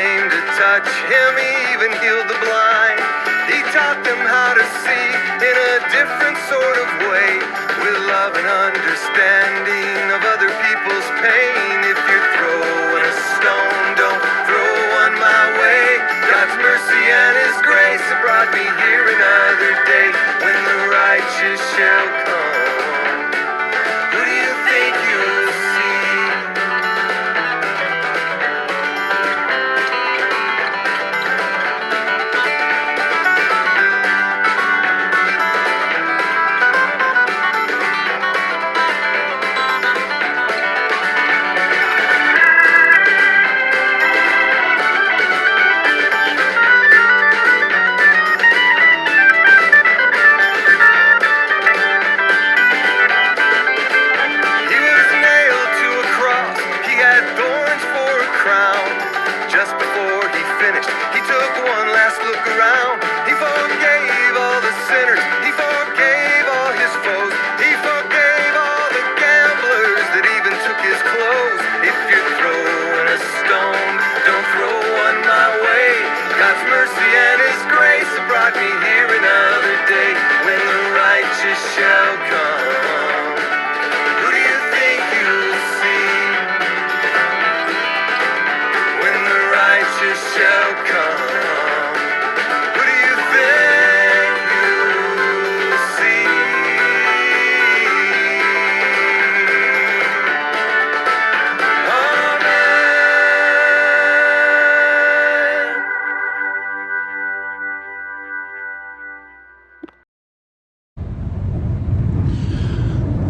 came to touch him, he even healed the blind. He taught them how to see in a different sort of way, with love and understanding of other people's pain. If you're throwing a stone, don't throw one my way. God's mercy and his grace have brought me here another day, when the righteous shall come. Who do you think you'll see?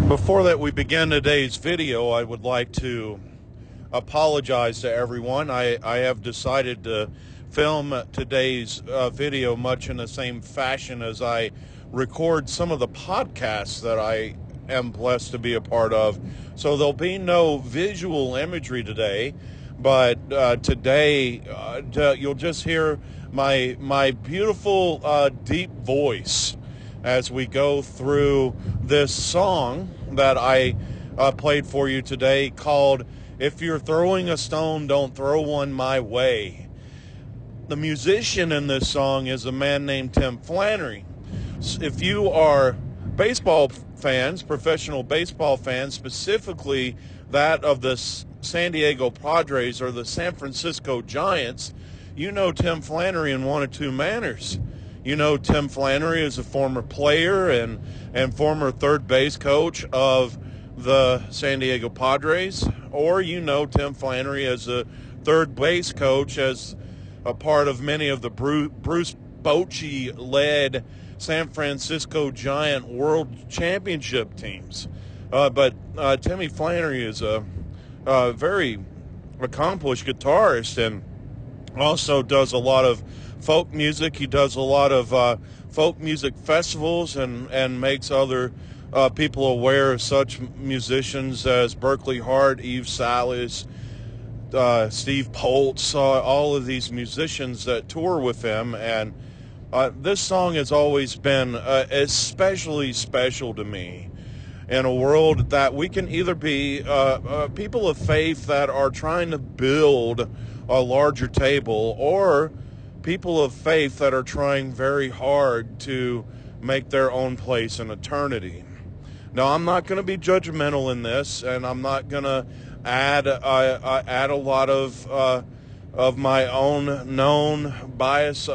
Before that we begin today's video, I would like to apologize to everyone. I have decided to film today's video much in the same fashion as I record some of the podcasts that I am blessed to be a part of. So there'll be no visual imagery today, but today you'll just hear my beautiful deep voice as we go through this song that I played for you today, called "If You're Throwing a Stone, Don't Throw One My Way." The musician in this song is a man named Tim Flannery. If you are baseball fans, professional baseball fans, specifically that of the San Diego Padres or the San Francisco Giants, you know Tim Flannery in one of two manners. You know Tim Flannery is a former player and former third base coach of the San Diego Padres, or you know Tim Flannery as a third base coach, as a part of many of the Bruce Bochy-led San Francisco Giant World Championship teams. But Timmy Flannery is a very accomplished guitarist and also does a lot of folk music. He does a lot of folk music festivals and makes other people aware of such musicians as Berkeley Hart, Eve Salas, Steve Poltz, all of these musicians that tour with him. And this song has always been especially special to me, in a world that we can either be people of faith that are trying to build a larger table, or people of faith that are trying very hard to make their own place in eternity. Now, I'm not going to be judgmental in this, and I'm not going to add a lot of my own known bias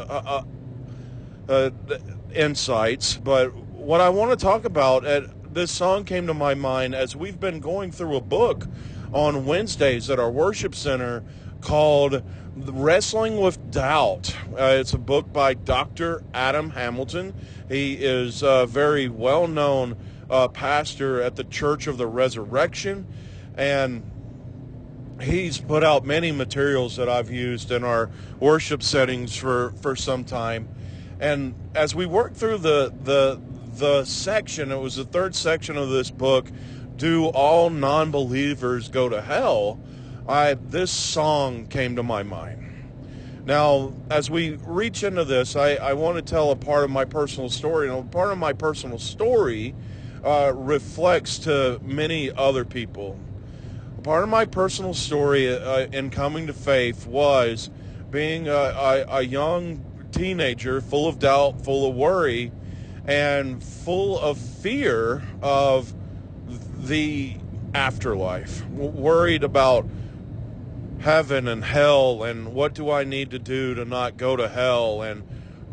insights. But what I want to talk about, this song came to my mind as we've been going through a book on Wednesdays at our worship center called Wrestling with Doubt. It's a book by Dr. Adam Hamilton. He is a very well-known pastor at the Church of the Resurrection, and he's put out many materials that I've used in our worship settings for some time. And as we worked through the section, it was the third section of this book, Do All Non-Believers Go to Hell? This song came to my mind. Now, as we reach into this, I want to tell a part of my personal story, and a part of my personal story reflects to many other people. A part of my personal story in coming to faith was being a young teenager, full of doubt, full of worry, and full of fear of the afterlife, worried about heaven and hell and what do I need to do to not go to hell, and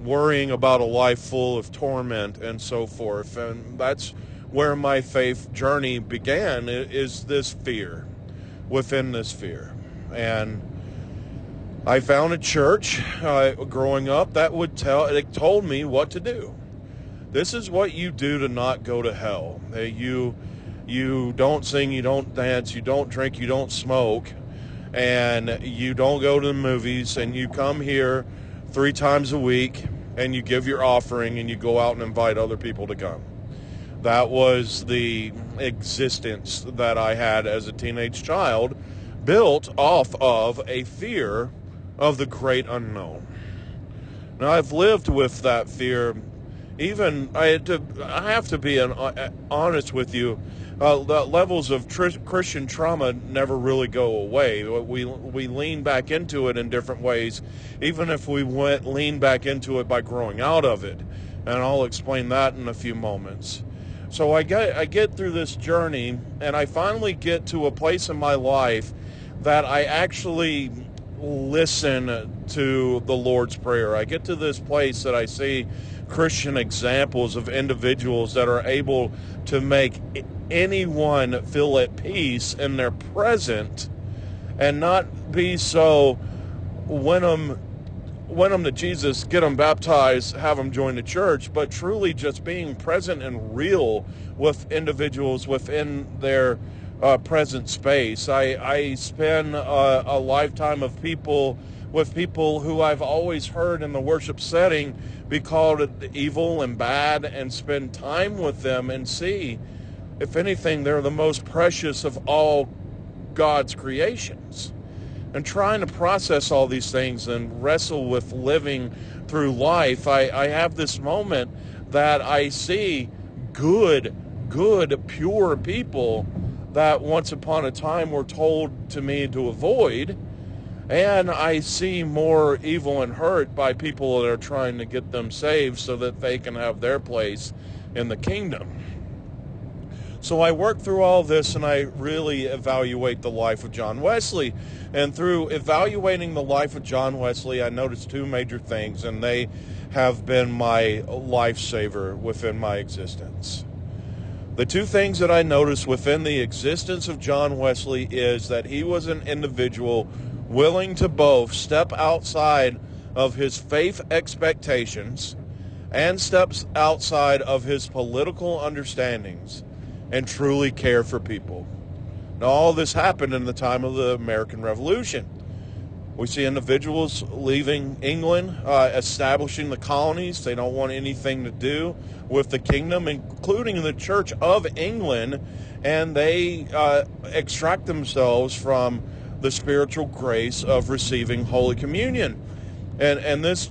worrying about a life full of torment and so forth. And that's where my faith journey began, is this fear, within this fear. And I found a church growing up that it told me what to do. This is what you do to not go to hell. You don't sing, you don't dance, you don't drink, you don't smoke, and you don't go to the movies, and you come here 3 times a week, and you give your offering, and you go out and invite other people to come. That was the existence that I had as a teenage child, built off of a fear of the great unknown. Now, I've lived with that fear. Even I have to be honest with you. The levels of Christian trauma never really go away. We lean back into it in different ways, even if we lean back into it by growing out of it. And I'll explain that in a few moments. So I get through this journey, and I finally get to a place in my life that I actually listen to the Lord's Prayer. I get to this place that I see Christian examples of individuals that are able to make anyone feel at peace in their present, and not be so win them to Jesus, get them baptized, have them join the church, but truly just being present and real with individuals within their present space. I spend a lifetime of with people who I've always heard in the worship setting be called evil and bad, and spend time with them and see, if anything, they're the most precious of all God's creations. And trying to process all these things and wrestle with living through life, I have this moment that I see good, pure people that once upon a time were told to me to avoid, and I see more evil and hurt by people that are trying to get them saved so that they can have their place in the kingdom. So I work through all this, and I really evaluate the life of John Wesley. And through evaluating the life of John Wesley, I noticed 2 major things, and they have been my lifesaver within my existence. The 2 things that I noticed within the existence of John Wesley is that he was an individual willing to both step outside of his faith expectations and steps outside of his political understandings and truly care for people. Now, all this happened in the time of the American Revolution. We see individuals leaving England, establishing the colonies. They don't want anything to do with the kingdom, including the Church of England, and they extract themselves from the spiritual grace of receiving Holy Communion. And this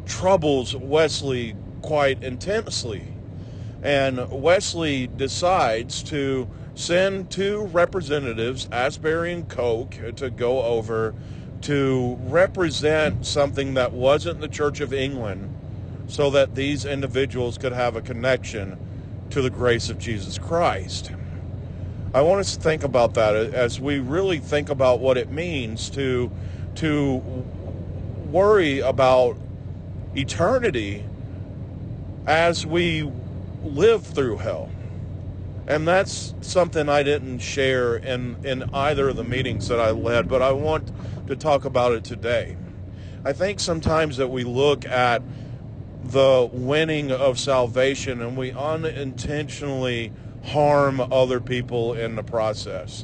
troubles Wesley quite intensely. And Wesley decides to send 2 representatives, Asbury and Coke, to go over to represent something that wasn't the Church of England, so that these individuals could have a connection to the grace of Jesus Christ. I want us to think about that as we really think about what it means to worry about eternity as we live through hell. And that's something I didn't share in either of the meetings that I led, but I want to talk about it today. I think sometimes that we look at the winning of salvation and we unintentionally harm other people in the process.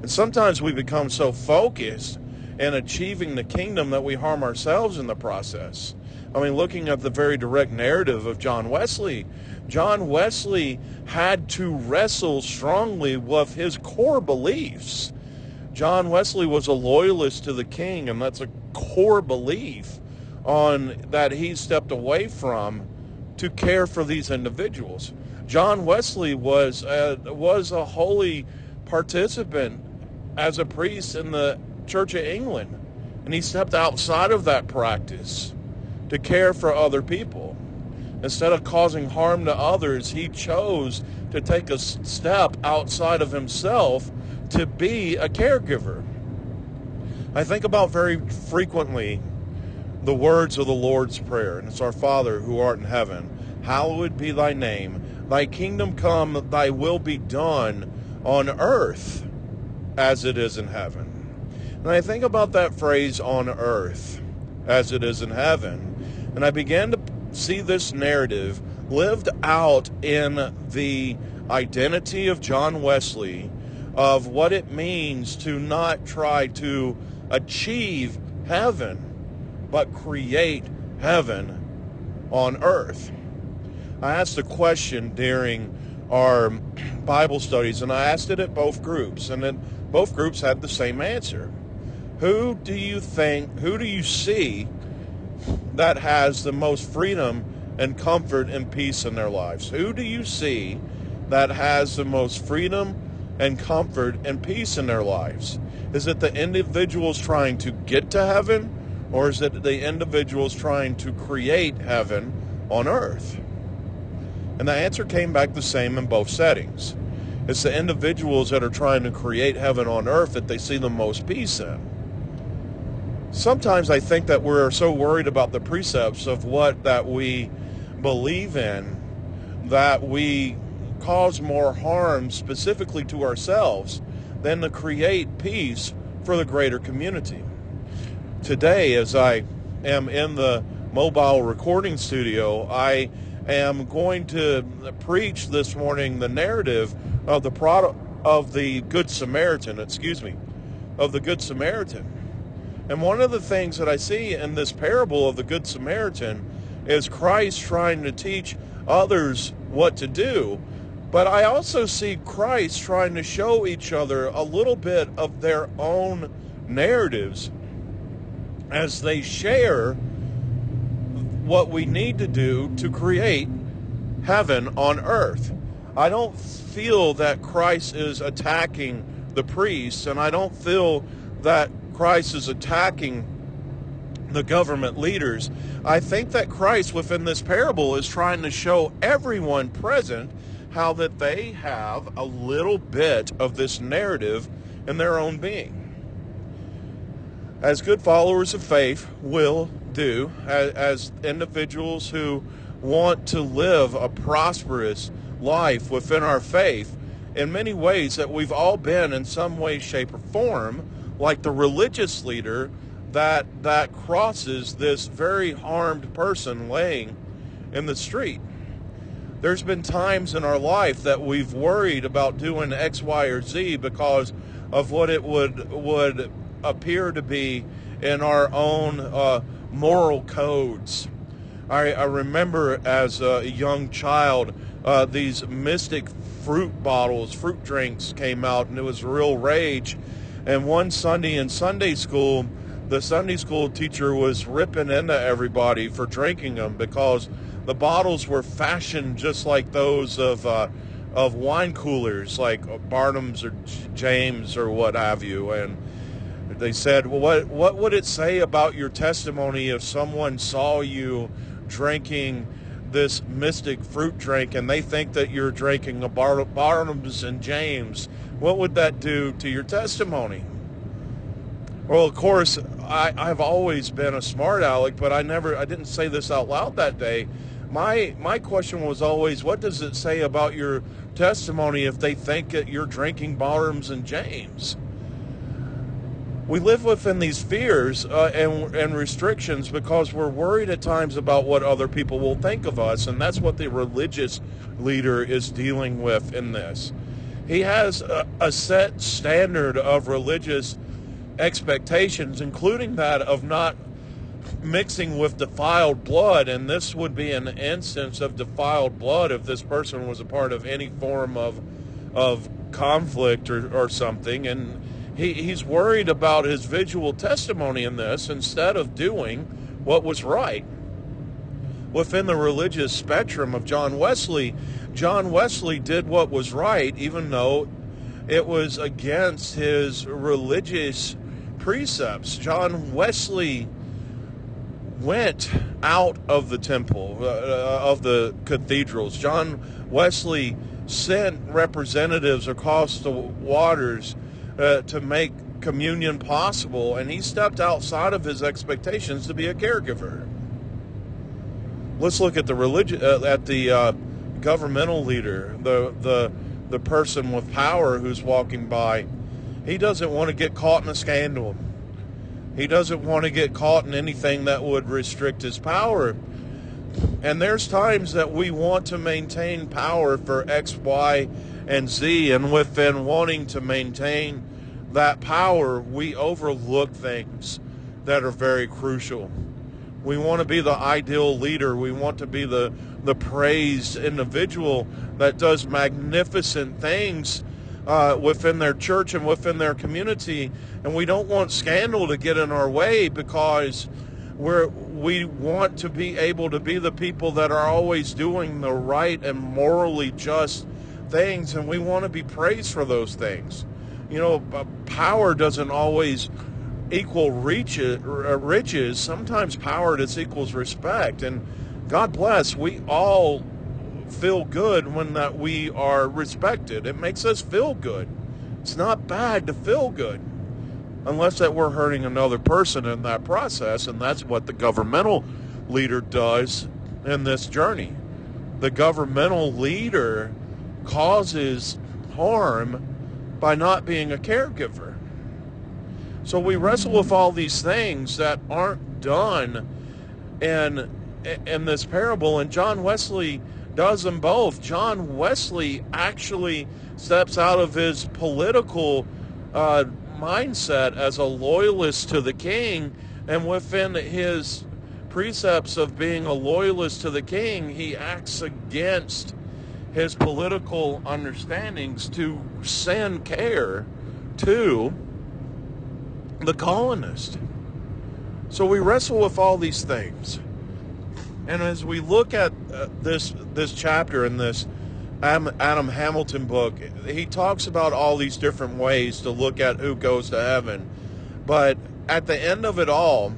And sometimes we become so focused in achieving the kingdom that we harm ourselves in the process. I mean, looking at the very direct narrative of John Wesley had to wrestle strongly with his core beliefs. John Wesley was a loyalist to the king, and that's a core belief on that he stepped away from to care for these individuals. John Wesley was a holy participant as a priest in the Church of England. And he stepped outside of that practice to care for other people. Instead of causing harm to others, he chose to take a step outside of himself to be a caregiver. I think about very frequently the words of the Lord's Prayer, and it's our Father who art in heaven. Hallowed be thy name. Thy kingdom come, thy will be done on earth as it is in heaven. And I think about that phrase, on earth as it is in heaven, and I began to see this narrative lived out in the identity of John Wesley, of what it means to not try to achieve heaven, but create heaven on earth. I asked a question during our Bible studies, and I asked it at both groups, and then both groups had the same answer. Who do you see that has the most freedom and comfort and peace in their lives? Who do you see that has the most freedom and comfort and peace in their lives? Is it the individuals trying to get to heaven, or is it the individuals trying to create heaven on earth? And the answer came back the same in both settings. It's the individuals that are trying to create heaven on earth that they see the most peace in. Sometimes I think that we're so worried about the precepts of what that we believe in that we cause more harm specifically to ourselves than to create peace for the greater community. Today, as I am in the mobile recording studio, I am going to preach this morning the narrative of the Good Samaritan, of the Good Samaritan. And one of the things that I see in this parable of the Good Samaritan is Christ trying to teach others what to do. But I also see Christ trying to show each other a little bit of their own narratives as they share what we need to do to create heaven on earth. I don't feel that Christ is attacking the priests, and I don't feel that Christ is attacking the government leaders. I think that Christ within this parable is trying to show everyone present how that they have a little bit of this narrative in their own being. As good followers of faith will do, as individuals who want to live a prosperous life within our faith, in many ways that we've all been in some way, shape, or form, like the religious leader that crosses this very harmed person laying in the street. There's been times in our life that we've worried about doing X, Y, or Z because of what it would appear to be in our own moral codes. I remember as a young child, these Mystic fruit drinks came out, and it was real rage. And one Sunday in Sunday school, the Sunday school teacher was ripping into everybody for drinking them because the bottles were fashioned just like those of wine coolers, like Barnum's or James or what have you. And they said, well, what would it say about your testimony if someone saw you drinking this Mystic fruit drink and they think that you're drinking a Barnum's and James? What would that do to your testimony? Well, of course, I've always been a smart aleck, but I didn't say this out loud that day. My question was always, what does it say about your testimony if they think that you're drinking Barnum's and James? We live within these fears and restrictions because we're worried at times about what other people will think of us, and that's what the religious leader is dealing with in this. He has a set standard of religious expectations, including that of not mixing with defiled blood, and this would be an instance of defiled blood if this person was a part of any form of conflict or something, and he's worried about his visual testimony in this instead of doing what was right. Within the religious spectrum of John Wesley did what was right, even though it was against his religious precepts. John Wesley went out of the temple, of the cathedrals. John Wesley sent representatives across the waters to make communion possible, and he stepped outside of his expectations to be a caregiver. Let's look at the governmental leader, the person with power who's walking by. He doesn't want to get caught in a scandal. He doesn't want to get caught in anything that would restrict his power. And there's times that we want to maintain power for X, Y, and Z, and within wanting to maintain that power, we overlook things that are very crucial. We want to be the ideal leader. We want to be the praised individual that does magnificent things within their church and within their community. And we don't want scandal to get in our way, because we want to be able to be the people that are always doing the right and morally just things, and we want to be praised for those things. You know, power doesn't always equal riches. Sometimes power just equals respect, and God bless, we all feel good when that we are respected. It makes us feel good. It's not bad to feel good, unless that we're hurting another person in that process, and that's what the governmental leader does in this journey. The governmental leader causes harm by not being a caregiver. So we wrestle with all these things that aren't done in this parable, and John Wesley does them both. John Wesley actually steps out of his political mindset as a loyalist to the king, and within his precepts of being a loyalist to the king, he acts against his political understandings to send care to the colonist. So we wrestle with all these things. And as we look at this chapter in this Adam Hamilton book, he talks about all these different ways to look at who goes to heaven. But at the end of it all,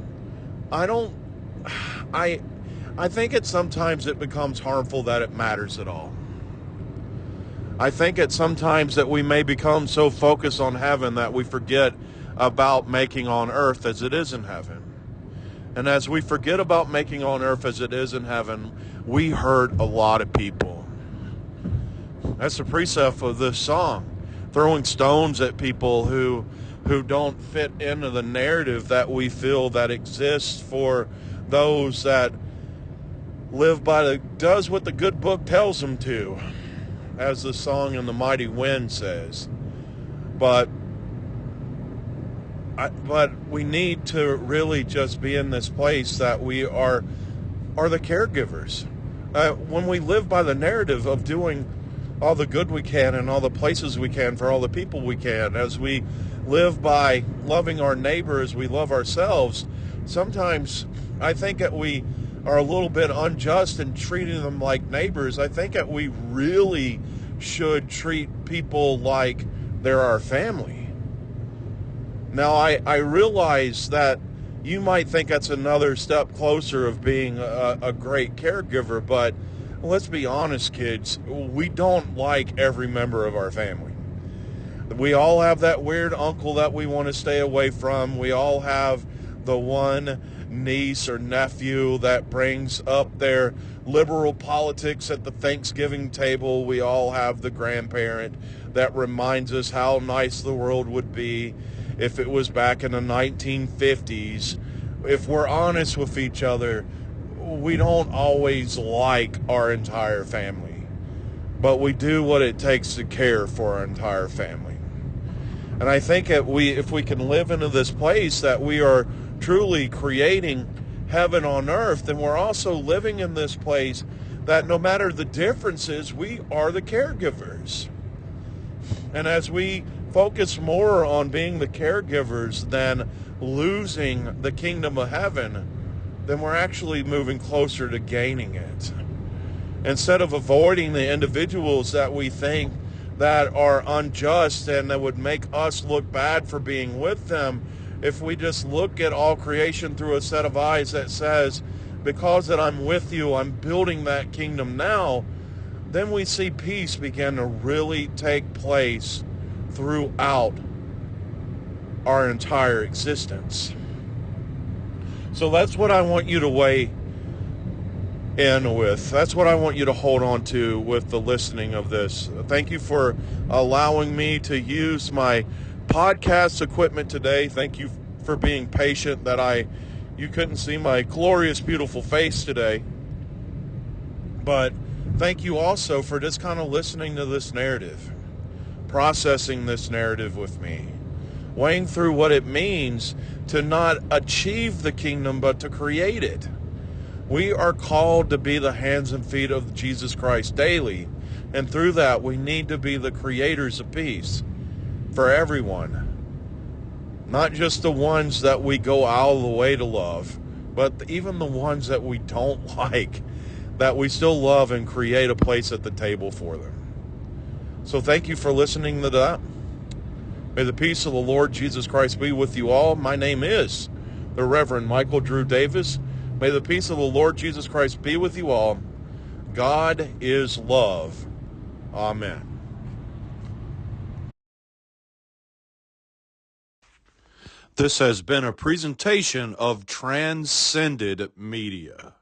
I think sometimes it becomes harmful that it matters at all. I think sometimes that we may become so focused on heaven that we forget about making on earth as it is in heaven. And as we forget about making on earth as it is in heaven, we hurt a lot of people. That's the precept of this song. Throwing stones at people who don't fit into the narrative that we feel that exists for those that live does what the good book tells them to, as the song in the Mighty Wind says. But we need to really just be in this place that we are the caregivers. When we live by the narrative of doing all the good we can and all the places we can for all the people we can, as we live by loving our neighbor as we love ourselves, sometimes I think that we are a little bit unjust in treating them like neighbors. I think that we really should treat people like they're our family. Now, I realize that you might think that's another step closer of being a great caregiver, but let's be honest, kids, we don't like every member of our family. We all have that weird uncle that we want to stay away from. We all have the one niece or nephew that brings up their liberal politics at the Thanksgiving table. We all have the grandparent that reminds us how nice the world would be if it was back in the 1950s. If we're honest with each other, we don't always like our entire family, but we do what it takes to care for our entire family. And I think that if we can live into this place that we are truly creating heaven on earth, then we're also living in this place that no matter the differences, we are the caregivers. And as we focus more on being the caregivers than losing the kingdom of heaven, then we're actually moving closer to gaining it. Instead of avoiding the individuals that we think that are unjust and that would make us look bad for being with them, if we just look at all creation through a set of eyes that says, because that I'm with you, I'm building that kingdom now, then we see peace begin to really take place throughout our entire existence. So that's what I want you to weigh in with. That's what I want you to hold on to with the listening of this. Thank you for allowing me to use my podcast equipment today. Thank you for being patient that you couldn't see my glorious, beautiful face today. But thank you also for just kind of listening to this narrative, processing this narrative with me, weighing through what it means to not achieve the kingdom, but to create it. We are called to be the hands and feet of Jesus Christ daily, and through that we need to be the creators of peace for everyone. Not just the ones that we go out of the way to love, but even the ones that we don't like, that we still love and create a place at the table for them. So thank you for listening to that. May the peace of the Lord Jesus Christ be with you all. My name is the Reverend Michael Drew Davis. May the peace of the Lord Jesus Christ be with you all. God is love. Amen. This has been a presentation of Transcended Media.